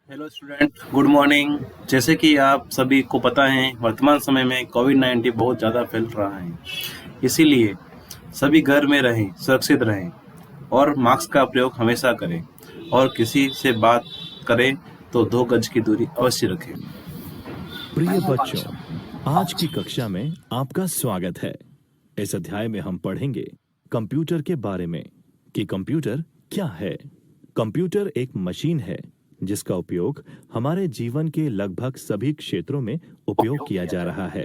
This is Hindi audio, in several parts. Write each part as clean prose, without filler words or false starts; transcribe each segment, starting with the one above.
Hello student, good morning. जैसे कि आप सभी को पता है, वर्तमान समय में कोविड-19 बहुत ज़्यादा फैल रहा है। इसीलिए सभी घर में रहें, सुरक्षित रहें और मास्क का प्रयोग हमेशा करें और किसी से बात करें तो 2 गज की दूरी अवश्य रखें। प्रिय बच्चों, आज की कक्षा में आपका स्वागत है। इस अध्याय में हम पढ़ेंगे कंप्यूटर के बारे में कि कंप्यूटर क्या है। कंप्यूटर एक मशीन है जिसका उपयोग हमारे जीवन के लगभग सभी क्षेत्रों में उपयोग किया जा रहा है।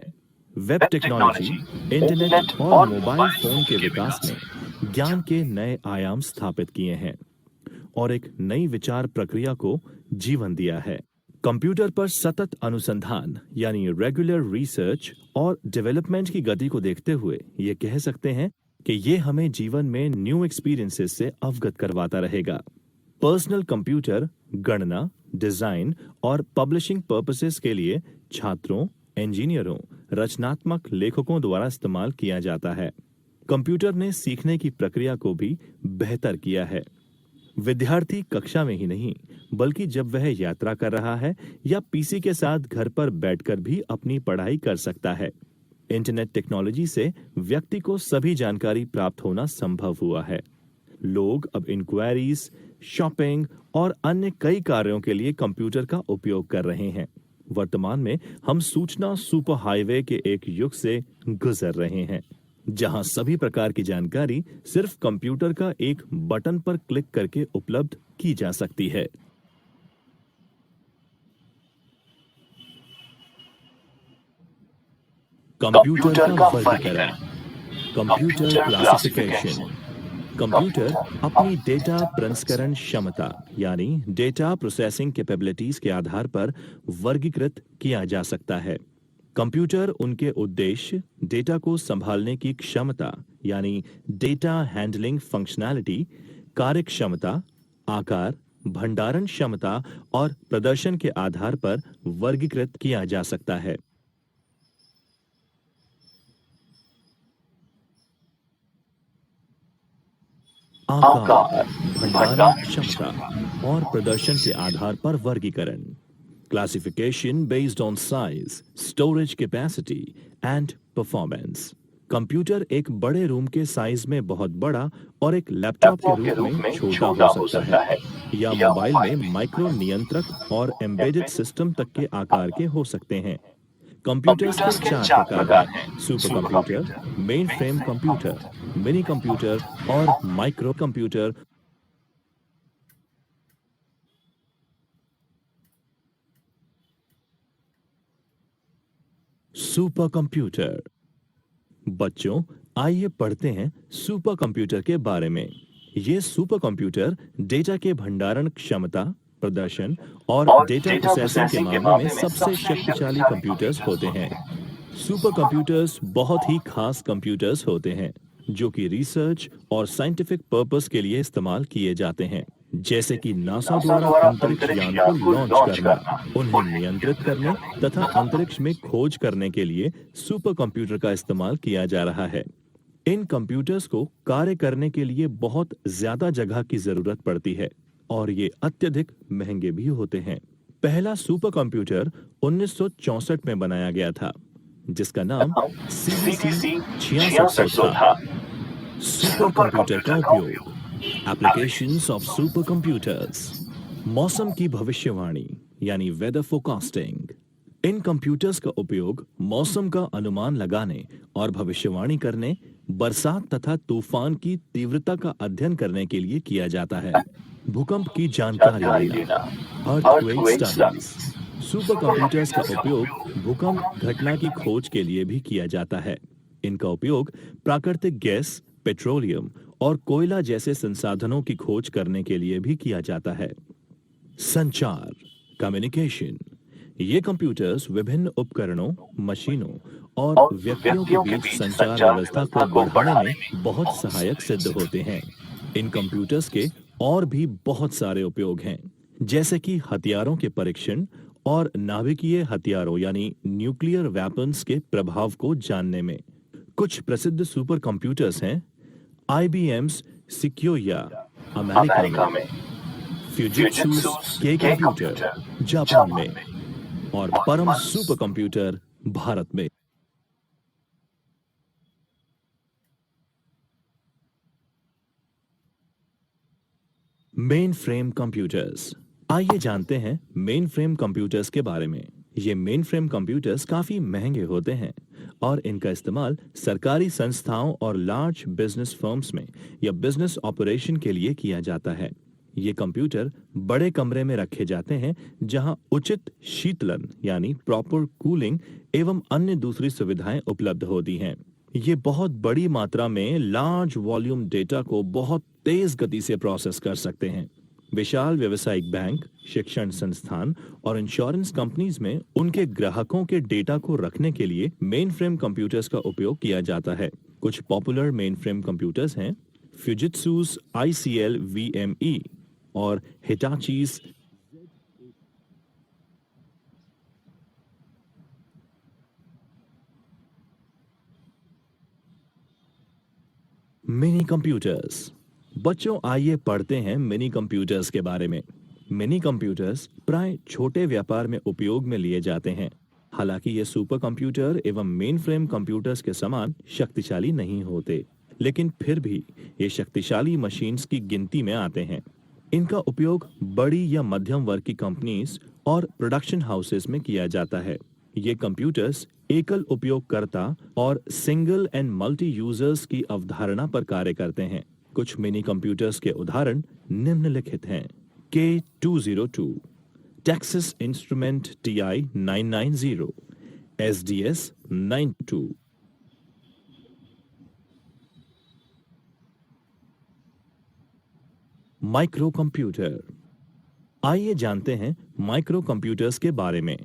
वेब टेक्नोलॉजी, इंटरनेट और मोबाइल फोन के विकास ने ज्ञान के नए आयाम स्थापित किए हैं और एक नई विचार प्रक्रिया को जीवन दिया है। कंप्यूटर पर सतत अनुसंधान यानी रेगुलर रिसर्च और डेवलपमेंट की गति को देखते हुए ये कह सकते हैं कि ये हमें जीवन में न्यू एक्सपीरियंसेस से अवगत करवाता रहेगा। पर्सनल कंप्यूटर गणना, डिजाइन और पब्लिशिंग पर्पसेस के लिए छात्रों, इंजीनियरों, रचनात्मक लेखकों द्वारा इस्तेमाल किया जाता है। कंप्यूटर ने सीखने की प्रक्रिया को भी बेहतर किया है। विद्यार्थी कक्षा में ही नहीं बल्कि जब वह यात्रा कर रहा है या पीसी के साथ घर पर बैठकर भी अपनी पढ़ाई कर सकता है। इंटरनेट टेक्नोलॉजी से व्यक्ति को सभी जानकारी प्राप्त होना संभव हुआ है। लोग अब इंक्वायरीज, शॉपिंग और अन्य कई कार्यों के लिए कंप्यूटर का उपयोग कर रहे हैं। वर्तमान में हम सूचना सुपर हाईवे के एक युग से गुजर रहे हैं जहां सभी प्रकार की जानकारी सिर्फ कंप्यूटर का एक बटन पर क्लिक करके उपलब्ध की जा सकती है। कंप्यूटर का वर्गीकरण, कंप्यूटर क्लासिफिकेशन। कंप्यूटर अपनी डेटा प्रसंस्करण क्षमता यानी डेटा प्रोसेसिंग कैपेबिलिटीज के आधार पर वर्गीकृत किया जा सकता है। कंप्यूटर उनके उद्देश्य, डेटा को संभालने की क्षमता यानी डेटा हैंडलिंग फंक्शनैलिटी, कार्यक्षमता, आकार, भंडारण क्षमता और प्रदर्शन के आधार पर वर्गीकृत किया जा सकता है। आकार, भंडारण क्षमता और प्रदर्शन के आधार पर वर्गीकरण। Classification based on size, storage capacity and performance. Computer एक बड़े रूम के साइज में बहुत बड़ा और एक लैपटॉप के रूप में छोटा हो सकता है या मोबाइल में माइक्रो नियंत्रक और एम्बेडेड सिस्टम तक के आकार के हो सकते हैं। कंप्यूटर्स के 4 प्रकार हैं: super computer, main frame computer, mini computer और माइक्रो कंप्यूटर। Super computer. बच्चों, आइए पढ़ते हैं सुपर कंप्यूटर के बारे में। ये सुपर कंप्यूटर डेटा के भंडारण क्षमता, प्रदर्शन और डेटा प्रोसेसिंग के मामले में सबसे शक्तिशाली कंप्यूटर्स होते हैं। सुपर कंप्यूटर्स बहुत ही खास कंप्यूटर्स होते हैं जो कि रिसर्च और साइंटिफिक पर्पस के लिए इस्तेमाल किए जाते हैं, जैसे कि नासा द्वारा अंतरिक्ष यान को लॉन्च करना, उन्हें नियंत्रित करने तथा अंतरिक्ष में खोज करने के लिए सुपर कंप्यूटर का इस्तेमाल किया जा रहा है। इन कंप्यूटर्स को कार्य करने के लिए बहुत ज्यादा जगह की जरूरत पड़ती है और ये अत्यधिक महंगे भी होते हैं। पहला सुपर कंप्यूटर 1964 में बनाया गया था जिसका नाम CVC 6600 था। सुपर कंप्यूटर का उपयोग, एप्लीकेशंस ऑफ सुपर कंप्यूटर्स। मौसम की भविष्यवाणी यानी वेदर फोरकास्टिंग। इन कंप्यूटर्स का उपयोग मौसम का अनुमान लगाने और भविष्यवाणी करने, बरसात तथा तूफान की तीव्रता का अध्ययन करने के लिए किया जाता है। भूकंप की जानकारी लेना, अर्थक्वेक स्टडीज। सुपर कंप्यूटर्स का उपयोग भूकंप घटना की खोज के लिए भी किया जाता है। इनका उपयोग प्राकृतिक गैस, पेट्रोलियम और कोयला जैसे संसाधनों की खोज करने के लिए भी किया जाता है। संचार, कम्युनिकेशन। ये कंप्यूटर्स विभिन्न उपकरणों, मशीनों और व्यक्तियों के बीच संचार व्यवस्था को बढ़ाने में बहुत सहायक सिद्ध होते हैं। इन कंप्यूटर्स के और भी बहुत सारे उपयोग हैं, जैसे कि हथियारों के परीक्षण और नाभिकीय हथियारों यानी न्यूक्लियर वेपन्स के प्रभाव को जानने में। कुछ प्रसिद्ध सुपर कंप्यूटर्स हैं: IBM's Sequoia अमेरिका में, फ्यूजित्सु के कंप्यूटर जापान में और परम सुपर कंप्यूटर भारत में। Main frame computers. आइए जानते हैं मेन फ्रेम कंप्यूटर्स के बारे में। ये मेन फ्रेम कंप्यूटर्स काफी महंगे होते हैं और इनका इस्तेमाल सरकारी संस्थाओं और लार्ज बिजनेस फर्म्स में या बिजनेस ऑपरेशन के लिए किया जाता है। ये कंप्यूटर बड़े कमरे में रखे जाते हैं जहां उचित शीतलन यानी प्रॉपर कूलिंग एवं अन्य दूसरी सुविधाएं उपलब्ध होती हैं। ये बहुत बड़ी मात्रा में लार्ज वॉल्यूम डेटा को बहुत तेज गति से प्रोसेस कर सकते हैं। विशाल व्यावसायिक बैंक, शिक्षण संस्थान और इंश्योरेंस कंपनीज में उनके ग्राहकों के डेटा को रखने के लिए मेन फ्रेम कंप्यूटर्स का उपयोग किया जाता है। कुछ पॉपुलर मेन फ्रेम कंप्यूटर्स हैं फ्यूजित्सुस ICL VME और हिटाचीज मिनी कंप्यूटर्स। बच्चों आइए पढ़ते हैं मिनी कंप्यूटर्स के बारे में। मिनी कंप्यूटर्स प्राय छोटे व्यापार में उपयोग में लिए जाते हैं। हालांकि ये सुपर कंप्यूटर एवं मेन फ्रेम कंप्यूटर्स के समान शक्तिशाली नहीं होते, लेकिन फिर भी ये शक्तिशाली मशीन्स की गिनती में आते हैं। इनका उपयोग बड़ी या मध्यम वर्ग की कंपनीज और प्रोडक्शन हाउसेस में किया जाता है। ये कंप्यूटर्स एकल उपयोगकर्ता और सिंगल एंड मल्टी यूजर्स की अवधारणा पर कार्य करते हैं। कुछ मिनी कंप्यूटर्स के उदाहरण निम्नलिखित हैं। K202, Texas Instrument TI 990, SDS 92। Micro computer. आइए जानते हैं माइक्रो कंप्यूटर्स के बारे में।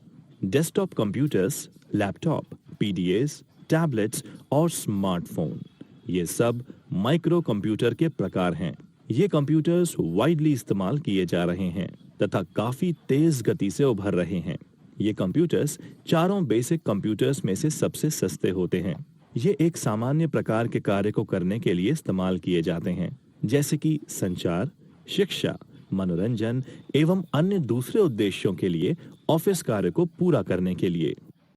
Desktop computers, laptop, PDAs, tablets और स्मार्टफोन, ये सब माइक्रो कंप्यूटर के प्रकार हैं। ये कंप्यूटर्स वाइडली इस्तेमाल किए जा रहे हैं तथा काफी तेज गति से उभर रहे हैं। ये कंप्यूटर्स चारों बेसिक कंप्यूटर्स में से सबसे सस्ते होते हैं। ये एक सामान्य प्रकार के कार्य को करने के लिए इस्तेमाल किए जाते हैं, जैसे कि संचार, शिक्षा, मनोरंजन एवं अन्य दूसरे उद्देश्यों के लिए, ऑफिस कार्य को पूरा करने के लिए।